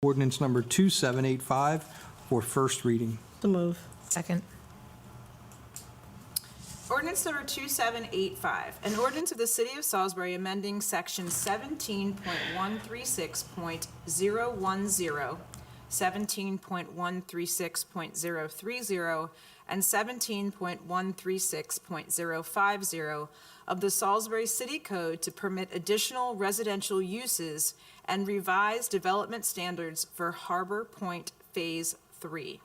Ordinance number 2785 for first reading. So move. Second. Ordinance number 2785, an ordinance of the City of Salisbury amending section 17.136.010, 17.136.030, and 17.136.050 of the Salisbury City Code to permit additional residential uses and revise development standards for Harbor Point Phase 3.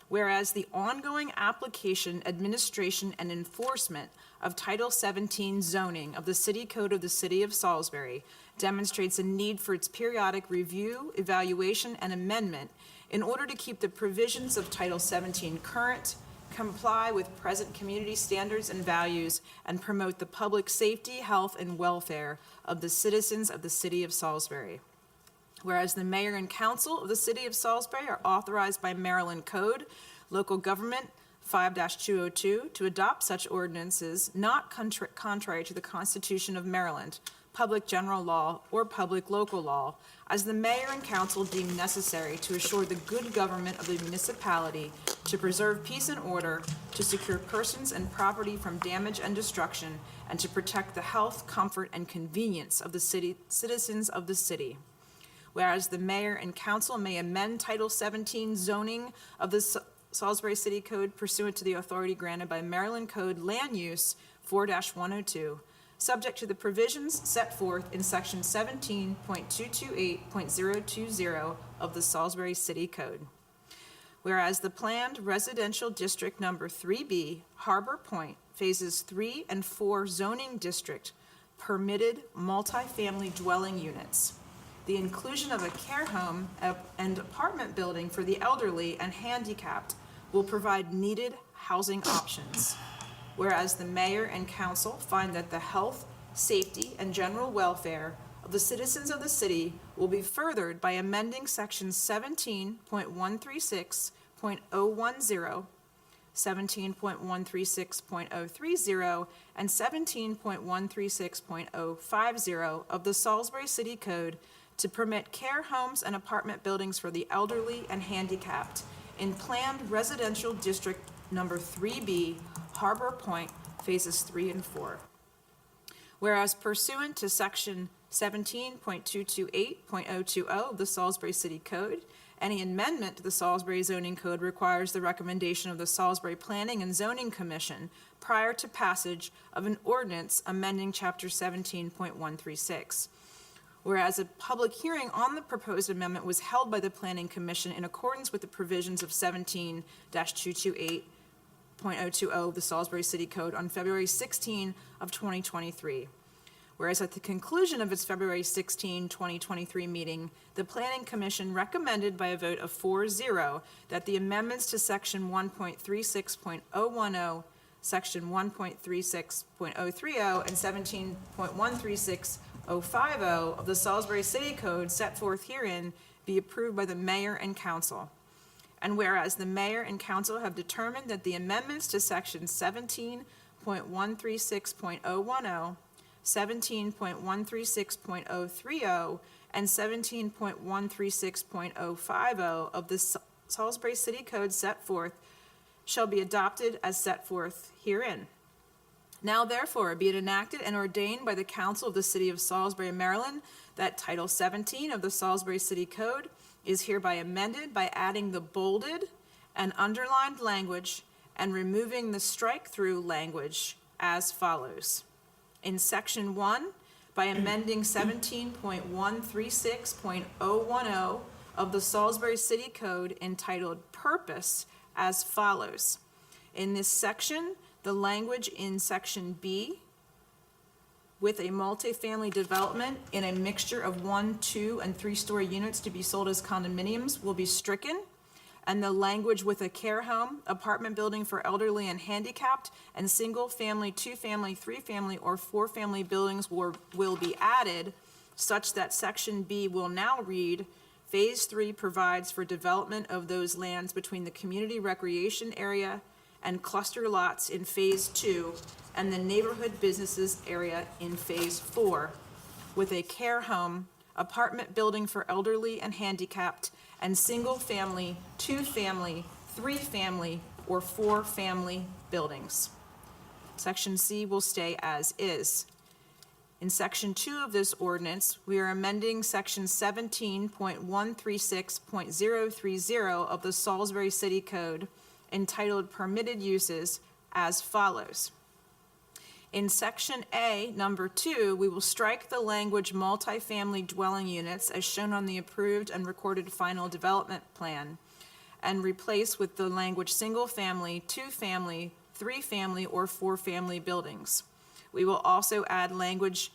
Whereas the ongoing application, administration, and enforcement of Title 17 zoning of the City Code of the City of Salisbury demonstrates a need for its periodic review, evaluation, and amendment in order to keep the provisions of Title 17 current, comply with present community standards and values, and promote the public safety, health, and welfare of the citizens of the City of Salisbury. Whereas the mayor and council of the City of Salisbury are authorized by Maryland Code, Local Government 5-202, to adopt such ordinances not contrary to the Constitution of Maryland, public general law, or public local law, as the mayor and council deem necessary to assure the good government of the municipality, to preserve peace and order, to secure persons and property from damage and destruction, and to protect the health, comfort, and convenience of the citizens of the city. Whereas the mayor and council may amend Title 17 zoning of the Salisbury City Code pursuant to the authority granted by Maryland Code Land Use 4-102, subject to the provisions set forth in Section 17.228.020 of the Salisbury City Code. Whereas the planned residential district number 3B, Harbor Point, phases 3 and 4 zoning district, permitted multifamily dwelling units. The inclusion of a care home and apartment building for the elderly and handicapped will provide needed housing options. Whereas the mayor and council find that the health, safety, and general welfare of the citizens of the city will be furthered by amending sections 17.136.010, 17.136.030, and 17.136.050 of the Salisbury City Code to permit care homes and apartment buildings for the elderly and handicapped in planned residential district number 3B, Harbor Point, phases 3 and 4. Whereas pursuant to section 17.228.020 of the Salisbury City Code, any amendment to the Salisbury Zoning Code requires the recommendation of the Salisbury Planning and Zoning Commission prior to passage of an ordinance amending chapter 17.136. Whereas a public hearing on the proposed amendment was held by the Planning Commission in accordance with the provisions of 17-228.020 of the Salisbury City Code on February 16 of 2023. Whereas at the conclusion of its February 16, 2023 meeting, the Planning Commission recommended by a vote of 4-0 that the amendments to section 1.36.010, section 1.36.030, and 17.136.050 of the Salisbury City Code set forth herein be approved by the mayor and council. And whereas the mayor and council have determined that the amendments to section 17.136.010, 17.136.030, and 17.136.050 of the Salisbury City Code set forth shall be adopted as set forth herein. Now therefore be it enacted and ordained by the council of the city of Salisbury, Maryland, that Title 17 of the Salisbury City Code is hereby amended by adding the bolded and underlined language and removing the strike-through language as follows. In section 1, by amending 17.136.010 of the Salisbury City Code entitled Purpose as follows. In this section, the language in section B, with a multifamily development in a mixture of 1, 2, and 3-story units to be sold as condominiums will be stricken, and the language with a care home, apartment building for elderly and handicapped, and single-family, 2-family, 3-family, or 4-family buildings will be added, such that section B will now read, Phase 3 provides for development of those lands between the community recreation area and cluster lots in Phase 2 and the neighborhood businesses area in Phase 4, with a care home, apartment building for elderly and handicapped, and single-family, two-family, three-family, or four-family buildings. Section C will stay as is. In Section 2 of this ordinance, we are amending Section 17.136.030 of the Salisbury City Code entitled Permitted Uses as follows. In Section A, number 2, we will strike the language multifamily dwelling units as shown on the approved and recorded final development plan and replace with the language single-family, two-family, three-family, or four-family buildings. We will also add language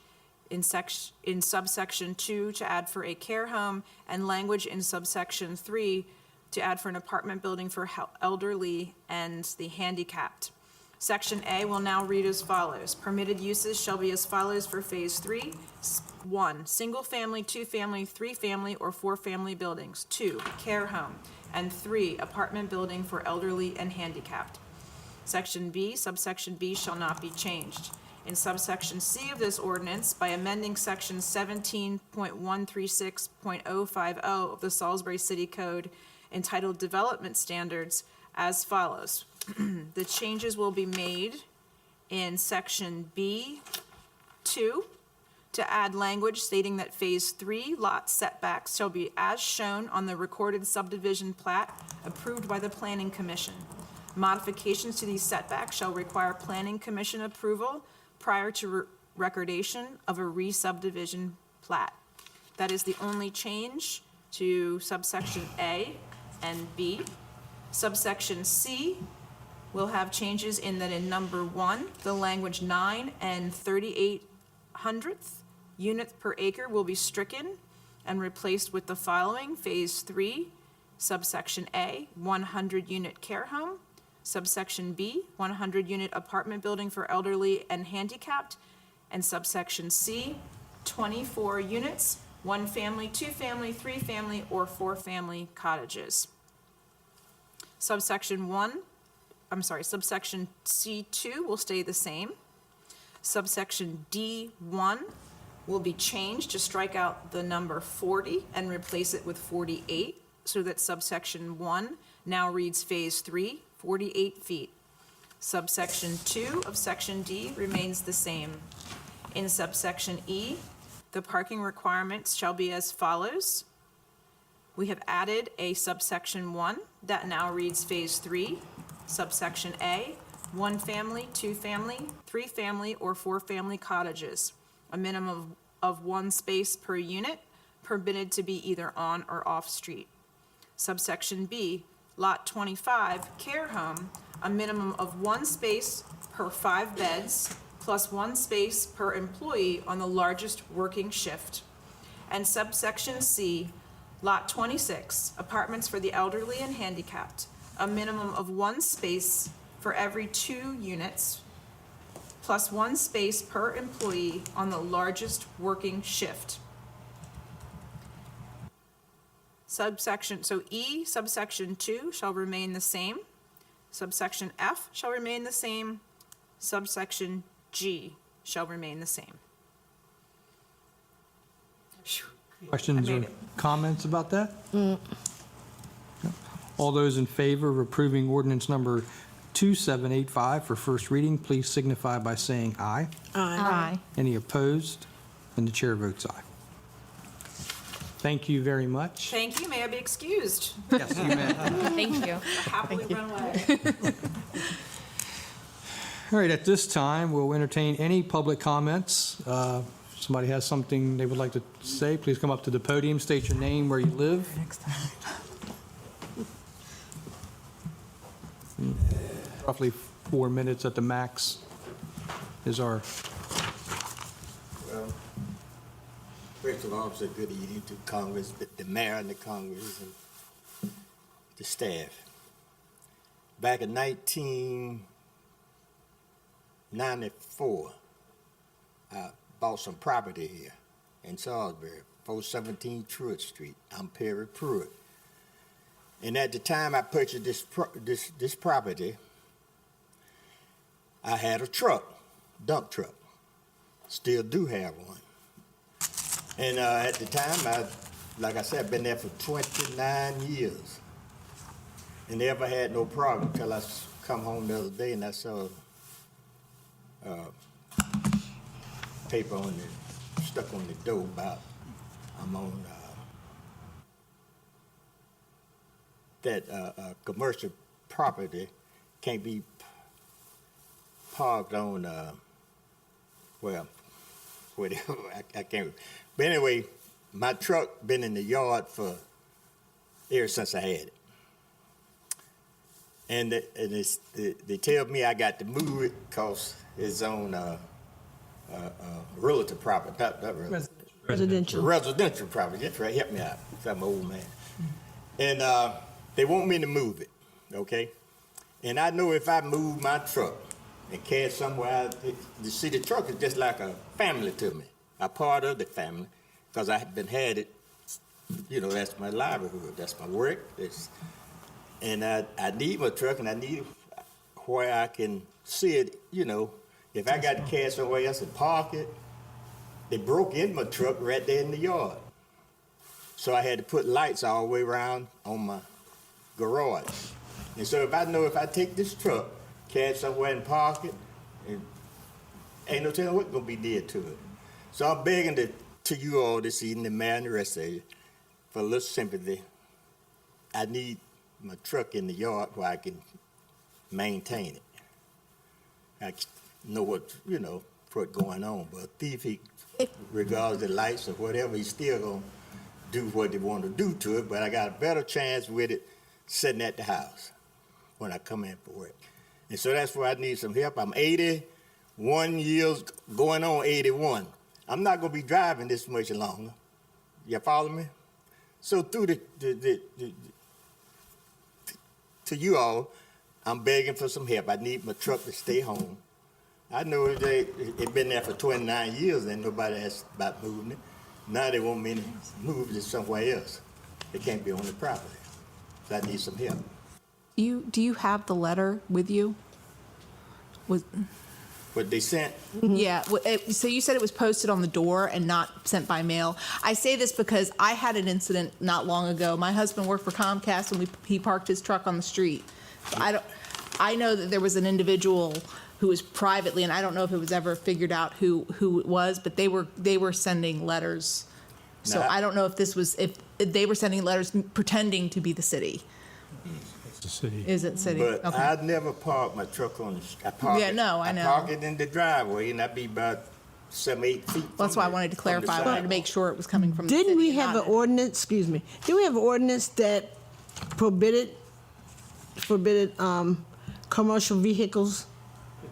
in subsection 2 to add for a care home and language in subsection 3 to add for an apartment building for elderly and the handicapped. Section A will now read as follows. Permitted uses shall be as follows for Phase 3. 1, single-family, two-family, three-family, or four-family buildings. 2, care home. And 3, apartment building for elderly and handicapped. Section B, subsection B shall not be changed. In subsection C of this ordinance, by amending section 17.136.050 of the Salisbury City Code entitled Development Standards as follows. The changes will be made in section B2 to add language stating that Phase 3 lot setbacks shall be as shown on the recorded subdivision plat approved by the Planning Commission. Modifications to these setbacks shall require Planning Commission approval prior to recordation of a re-subdivision plat. That is the only change to subsection A and B. Subsection C will have changes in that in number 1, the language 9 and 38/100 units per acre will be stricken and replaced with the following. Phase 3, subsection A, 100-unit care home. Subsection B, 100-unit apartment building for elderly and handicapped. And subsection C, 24 units, one family, two family, three family, or four family cottages. Subsection C2 will stay the same. Subsection D1 will be changed to strike out the number 40 and replace it with 48, so that subsection 1 now reads Phase 3, 48 feet. Subsection 2 of section D remains the same. In subsection E, the parking requirements shall be as follows. We have added a subsection 1 that now reads Phase 3, subsection A, one family, two family, three family, or four family cottages, a minimum of one space per unit, permitted to be either on or off street. Subsection B, Lot 25, care home, a minimum of one space per 5 beds, plus one space per employee on the largest working shift. And subsection C, Lot 26, apartments for the elderly and handicapped, a minimum of one space for every 2 units, plus one space per employee on the largest working shift. Subsection 2 shall remain the same. Subsection F shall remain the same. Subsection G shall remain the same. Questions I or made it. comments about that? No. All those in favor of approving ordinance number 2785 for first reading, please signify by saying aye. Aye. Any opposed? And the chair votes aye. Thank you very much. Thank you. May I be excused? Yes, you may. Thank you. Happily run away. All right, at this time, we'll entertain any public comments. Somebody has something they would like to say, please come up to the podium, state your name, where you live. Roughly 4 minutes at the max is our, Well, first of all, it's a good evening to Congress, the mayor and the Congress and the staff. Back in 1994, I bought some property here in Salisbury, 417 Truett Street. I'm Perry Pruitt. And at the time I purchased this property, I had a truck, dump truck. Still do have one. And at the time, like I said, I've been there for 29 years. And never had no problem until I come home the other day and I saw paper on the, stuck on the door about I'm on that commercial property can't be parked on, well, whatever, I can't. But anyway, my truck been in the yard for ever since I had it. And they tell me I got to move it because it's on relative property, not Residential. residential property. That's right, help me out, 'cause I'm an old man. And they want me to move it, okay? And I know if I move my truck and carry it somewhere, you see, the truck is just like a family to me, a part of the family, because I have been had it, you know, that's my livelihood, that's my work. And I need my truck, and I need where I can see it, you know. If I got to carry it somewhere else and park it, they broke in my truck right there in the yard. So I had to put lights all the way around on my garage. And so if I know if I take this truck, carry it somewhere and park it, and ain't no telling what's going to be did to it. So I'm begging to you all this evening, the mayor and the rest of you, for a little sympathy. I need my truck in the yard where I can maintain it. I know what, you know, what's going on. But a thief, he regards the lights or whatever, he's still going to do what they want to do to it, but I got a better chance with it sitting at the house when I come in for work. And so that's where I need some help. I'm 81 years, going on 81. I'm not going to be driving this much longer. You follow me? So through to you all, I'm begging for some help. I need my truck to stay home. I know it's been there for 29 years and nobody asked about moving it. Now they want me to move it somewhere else. It can't be on the property. So I need some help. Do you have the letter with you? What they sent, Yeah. So you said it was posted on the door and not sent by mail. I say this because I had an incident not long ago. My husband worked for Comcast and he parked his truck on the street. I know that there was an individual who was privately, and I don't know if it was ever figured out who it was, but they were sending letters. So No. I don't know if they were sending letters pretending to be the city. It's the city. Is it city? but Okay. I never park my truck on the street. I park Yeah, it, no, I know. park it in the driveway, and I'd be about 7-8 feet. That's why I wanted to clarify. I wanted to make sure it was coming from the city. Didn't we and have an not- ordinance, excuse me, didn't we have an ordinance that forbidden commercial vehicles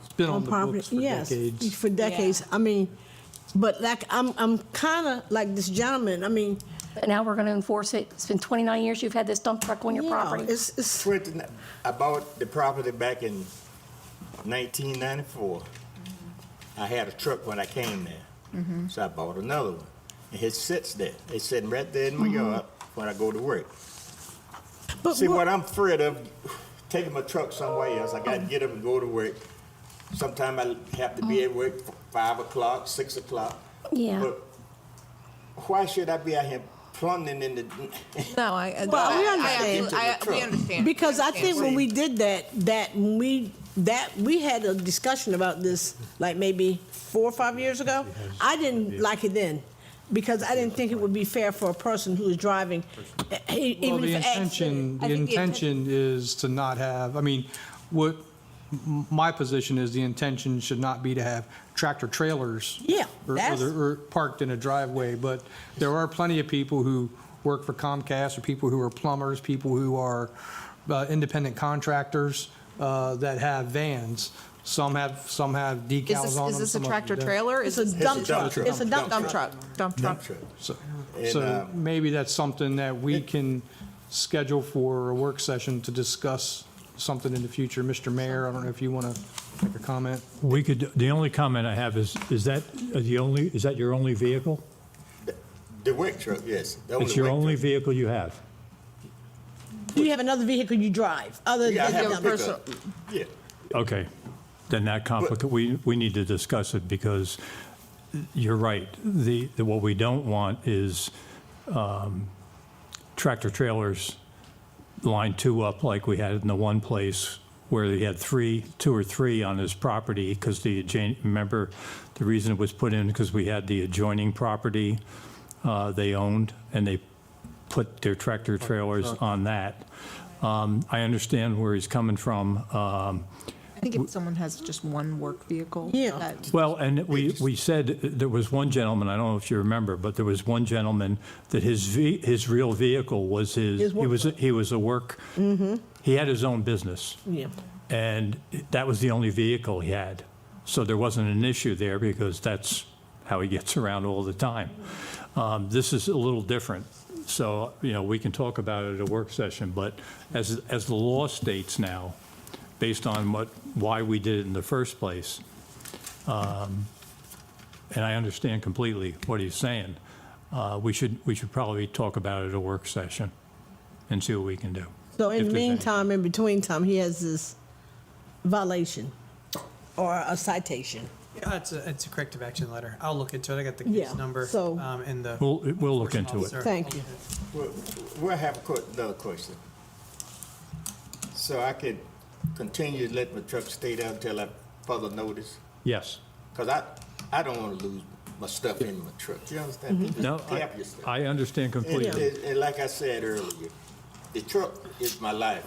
It's been on on the property? books for Yes, decades. for decades. I mean, but like, I'm kind of like this gentleman, I mean. But now we're going to enforce it. It's been 29 years you've had this dump truck on your yeah, property. It's, I bought the property back in 1994. I had a truck when I came there, so I bought another one. And it sits there. It's sitting right there in my yard when I go to work. but See, what I'm afraid of, taking my truck somewhere else, I got to get up and go to work. Sometimes I have to be at work 5 o'clock, 6 o'clock. Yeah. But why should I be out here plunging in the... No, Well, we understand. We understand. because I think when we did that we had a discussion about this like maybe 4 or 5 years ago. I didn't like it then because I didn't think it would be fair for a person who was driving. Well, Even the if intention, I think the intention is to not have, I mean, what my position is, the intention should not be to have tractor trailers. Yeah, that's- Or parked in a driveway, but there are plenty of people who work for Comcast, or people who are plumbers, people who are independent contractors that have vans. Some have decals on them. Is this a some of them tractor don't. trailer? it's a dump truck. It's a dump Dump truck. truck. Dump truck. So And, maybe that's something that we can schedule for a work session to discuss something in the future. Mr. Mayor, I don't know if you want to make a comment. We could, the only comment I have is that your only vehicle? The work truck, yes. The It's your work only truck. vehicle you have? Do you have another vehicle you drive other Yeah, I than have the a dump pickup. Yeah. Okay, then that we need to discuss it because you're right. What we don't want is tractor trailers lined two up like we had in the one place where he had two or three on his property, because remember, the reason it was put in because we had the adjoining property they owned, and they put their tractor trailers on that. I understand where he's coming from. I think if someone has just one work vehicle. Yeah. Well, and we said there was one gentleman, I don't know if you remember, but there was one gentleman that his real vehicle was His work he was a work, he had his own business. Yeah. And that was the only vehicle he had. So there wasn't an issue there because that's how he gets around all the time. This is a little different. So, we can talk about it at a work session, but as the law states now, based on why we did it in the first place, and I understand completely what he's saying, we should probably talk about it at a work session and see what we can do. So in if the there's any. meantime, in between time, he has this violation or a citation. Yeah, it's a corrective action letter. I'll look into it. I got the Yeah, case number so- and the. We'll look into it. officer. Thank you. We'll have another question. So I could continue to let my truck stay there until I further notice? Yes. Because I don't want to lose my stuff in my truck. You understand? Mm-hmm. No, Just cap your stuff. I understand completely. And like I said earlier, the truck is my life.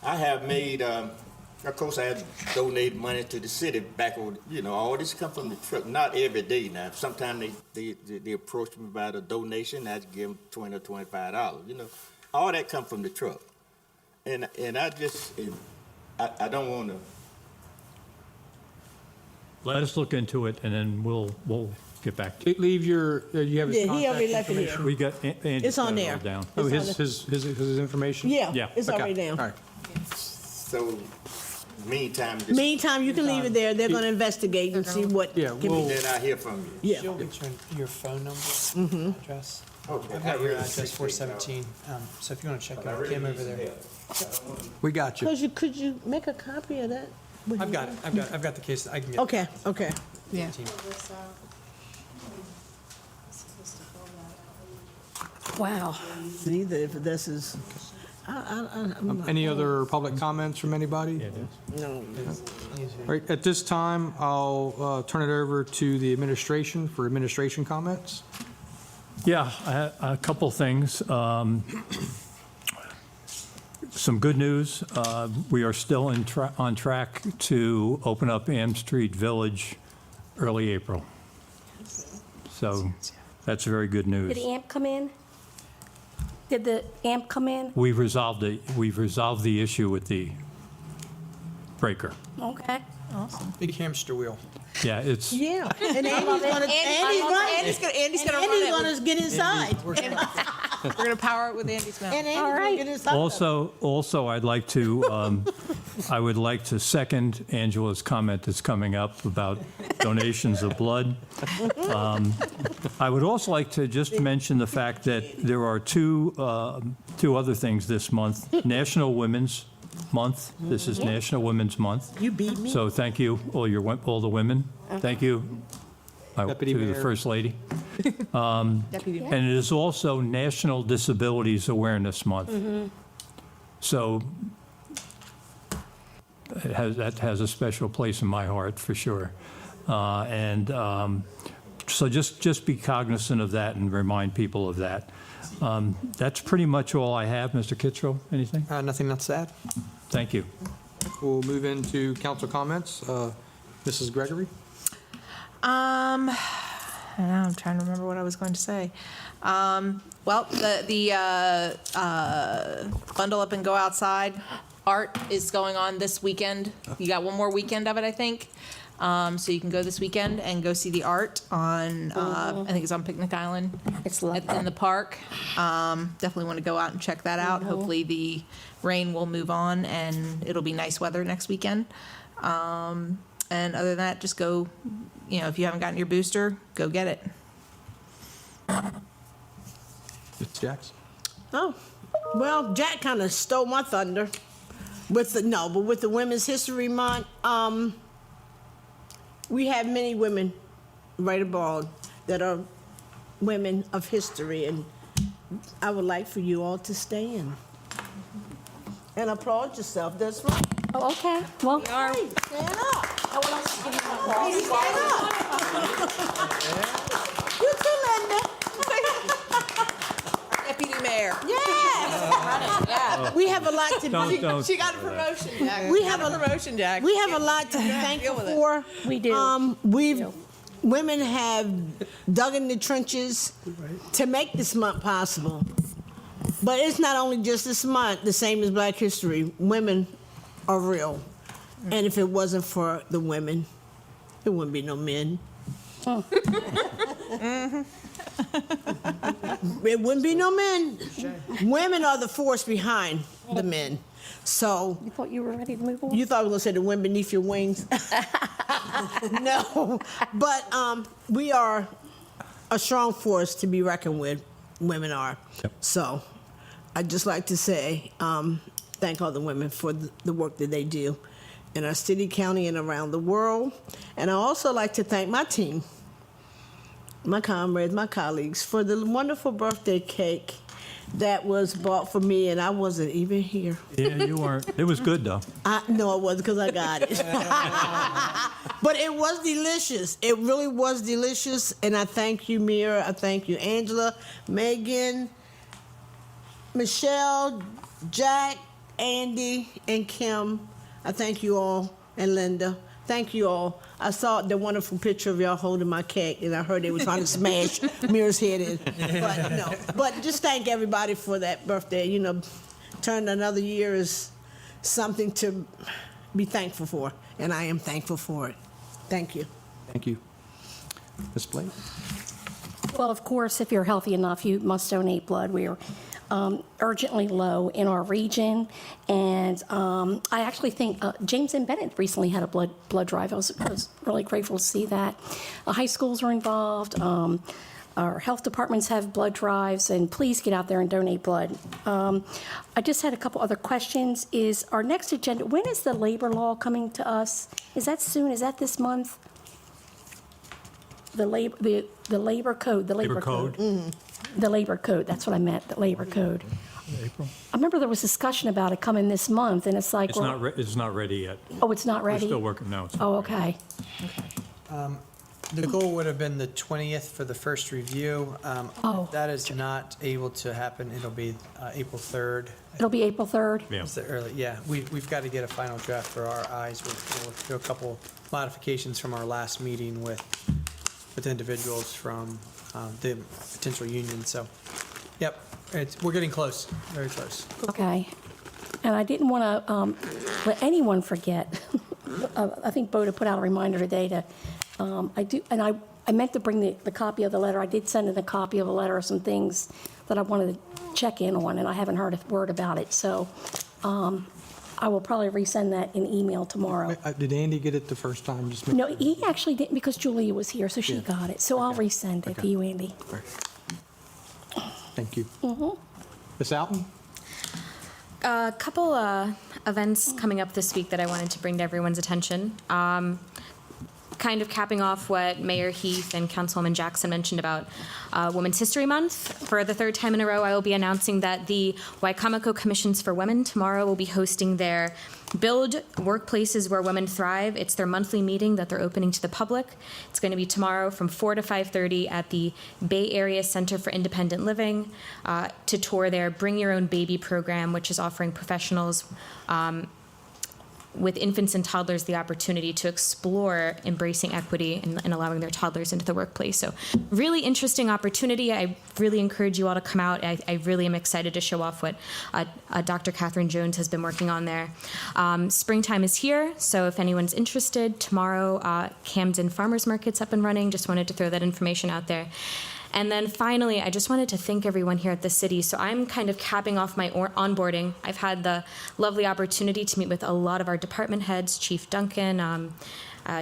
I have made, of course, I have donated money to the city back on, all this come from the truck. Not every day now. Sometimes they approach me about a donation. I give them $20 or $25. All that come from the truck. And I just, I don't want to. Let us look into it, and then we'll get back to you. Leave your, you have his Yeah, he already contact left it here. information? We got, Andy's It's on got it all there. down. Oh, It's on his information? Yeah, Yeah. it's Okay. already down. All right. So, meantime, just, Meantime, you can leave it there. They're gonna investigate and see what. Yeah, can be we'll- done. then I hear from you. Yeah. She'll get your phone number, address. Okay. I've got your address, 417. So if you want to check out Kim over there. We got you. Could you make a copy of that? I've got it. I've got the case. I can get. Okay, okay. Yeah. Wow. See, if this is, I'm not, Any other public comments from anybody? no. All right, at this time, I'll turn it over to the administration for administration comments. Yeah, a couple things. Some good news. We are still on track to open up Am Street Village early April. So that's very good Did news. the AMP come in? Did the AMP come in? We've resolved the issue with the breaker. Okay. Big hamster wheel. Yeah, it's, Yeah, and Andy's gonna, Andy's gonna run Andy's it. gonna get inside. We're gonna power it with Andy's mouth. And Andy's gonna get inside. also, I'd like to, I would like to second Angela's comment that's coming up about donations of blood. I would also like to just mention the fact that there are two other things this month. National Women's Month. This is National Women's Month. You beat me. So thank you, all the women. Thank you Deputy to the Mayor. First Lady. Deputy. And it is also National Disabilities Awareness Month. So that has a special place in my heart, for sure. So just be cognizant of that and remind people of that. That's pretty much all I have. Mr. Kittrell, anything? Nothing else to add? Thank you. We'll move into council comments. Mrs. Gregory? Now I'm trying to remember what I was going to say. Well, the Bundle Up and Go Outside art is going on this weekend. You got one more weekend of it, I think. So you can go this weekend and go see the art on, I think it's on Picnic Island. It's lovely. In the park. Definitely want to go out and check that out. Hopefully the rain will move on and it'll be nice weather next weekend. And other than that, just go, if you haven't gotten your booster, go get it. Ms. Jax? Oh, well, Jack kind of stole my thunder with the Women's History Month. We have many women right abroad that are women of history, and I would like for you all to stand and applaud yourself. That's right. Oh, okay. Well, Hey, stand up. Stand up. You too, Linda. Deputy Mayor. Yes. We have a lot to Don't. She got a promotion, Jack. We have a promotion, Jack. We have a lot to thank you for. We do. Women have dug in the trenches to make this month possible. But it's not only just this month, the same as Black History. Women are real. And if it wasn't for the women, there wouldn't be no men. It wouldn't be no men. Women are the force behind the men. So you thought you were ready to move on? you thought I was going to say the wind beneath your wings? No. But we are a strong force to be reckoned with. Women are. Yep. So I'd just like to say thank all the women for the work that they do in our city, county, and around the world. And I also like to thank my team, my comrades, my colleagues, for the wonderful birthday cake that was bought for me, and I wasn't even here. Yeah, you weren't. It was good, though. No, it wasn't, because I got it. But it was delicious. It really was delicious, and I thank you, Mira. I thank you, Angela, Megan, Michelle, Jack, Andy, and Kim. I thank you all, and Linda. Thank you all. I saw the wonderful picture of y'all holding my cake, and I heard they was trying to smash Mira's head in. But no. But just thank everybody for that birthday. You know, turn another year is something to be thankful for, and I am thankful for it. Thank you. Thank you. Ms. Blake? Well, of course, if you're healthy enough, you must donate blood. We are urgently low in our region, and I actually think James and Bennett recently had a blood drive. I was really grateful to see that. High schools are involved. Our health departments have blood drives, and please get out there and donate blood. I just had a couple other questions. Is our next agenda, when is the labor law coming to us? Is that soon? Is that this month? The labor code. Labor code? The labor code, that's what I meant, the labor code. April? I remember there was discussion about it coming this month, and it's like, It's well, not ready yet. oh, it's not We're ready? still working, no. it's not Oh, ready. okay. The goal would have been the 20th for the first review. Oh. That is not able to happen. It'll be April 3rd. It'll be April 3rd? Yeah. It's the early, yeah. We've got to get a final draft for our eyes. We'll do a couple modifications from our last meeting with individuals from the potential union. So, yep, we're getting close, very close. Okay. And I didn't want to let anyone forget. I think Boda put out a reminder today to, I meant to bring the copy of the letter. I did send in a copy of a letter of some things that I wanted to check in on, and I haven't heard a word about it. So I will probably resend that in email tomorrow. Did Andy get it the first time? Just make No, sure. he actually didn't, because Julia was here, so she got it. So I'll resend it to you, Andy. Thank you. Ms. Alton? A couple events coming up this week that I wanted to bring to everyone's attention. Kind of capping off what Mayor Heath and Councilwoman Jackson mentioned about Women's History Month. For the third time in a row, I will be announcing that the Wicomico Commissions for Women tomorrow will be hosting their Build Workplaces Where Women Thrive. It's their monthly meeting that they're opening to the public. It's going to be tomorrow from 4 to 5:30 at the Bay Area Center for Independent Living to tour their Bring Your Own Baby program, which is offering professionals with infants and toddlers the opportunity to explore embracing equity and allowing their toddlers into the workplace. So really interesting opportunity. I really encourage you all to come out. I really am excited to show off what Dr. Catherine Jones has been working on there. Springtime is here, so if anyone's interested, tomorrow Camden Farmers Market's up and running. Just wanted to throw that information out there. And then finally, I just wanted to thank everyone here at the city. So I'm kind of capping off my onboarding. I've had the lovely opportunity to meet with a lot of our department heads, Chief Duncan,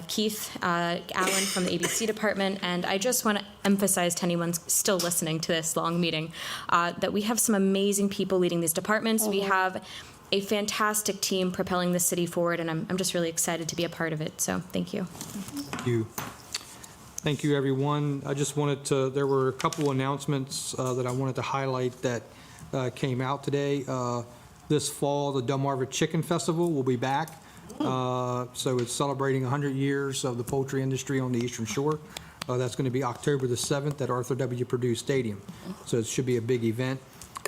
Keith Allen from the ABC department, and I just want to emphasize to anyone still listening to this long meeting that we have some amazing people leading these departments. We have a fantastic team propelling the city forward, and I'm just really excited to be a part of it. So thank you. Thank you. Thank you, everyone. I just wanted to, there were a couple announcements that I wanted to highlight that came out today. This fall, the Delmarva Chicken Festival will be back. So it's celebrating 100 years of the poultry industry on the Eastern Shore. That's going to be October the 7th at Arthur W. Purdue Stadium. So it should be a big event.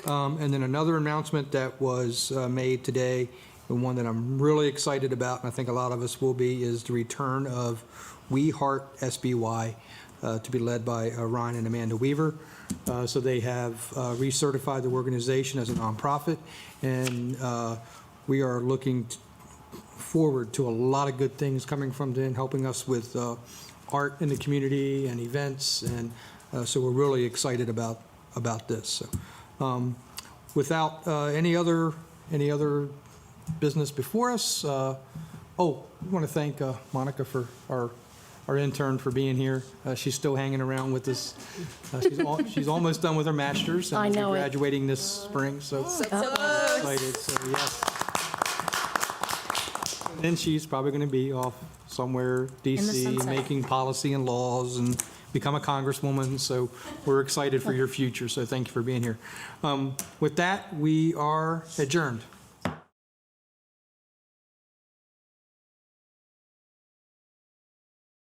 And then another announcement that was made today, and one that I'm really excited about, and I think a lot of us will be, is the return of We Heart SBY to be led by Ryan and Amanda Weaver. So they have recertified the organization as a nonprofit, and we are looking forward to a lot of good things coming from them, helping us with art in the community and events, and so we're really excited about this. So, without any other business before us, I want to thank Monica for our intern for being here. She's still hanging around with us. She's almost done with her master's, and I know will be it. graduating this spring. So excited. So yes. And she's probably going to be off somewhere, D.C., sunset. making policy and laws and become a congresswoman. So we're excited for your future. So thank you for being here. With that, we are adjourned.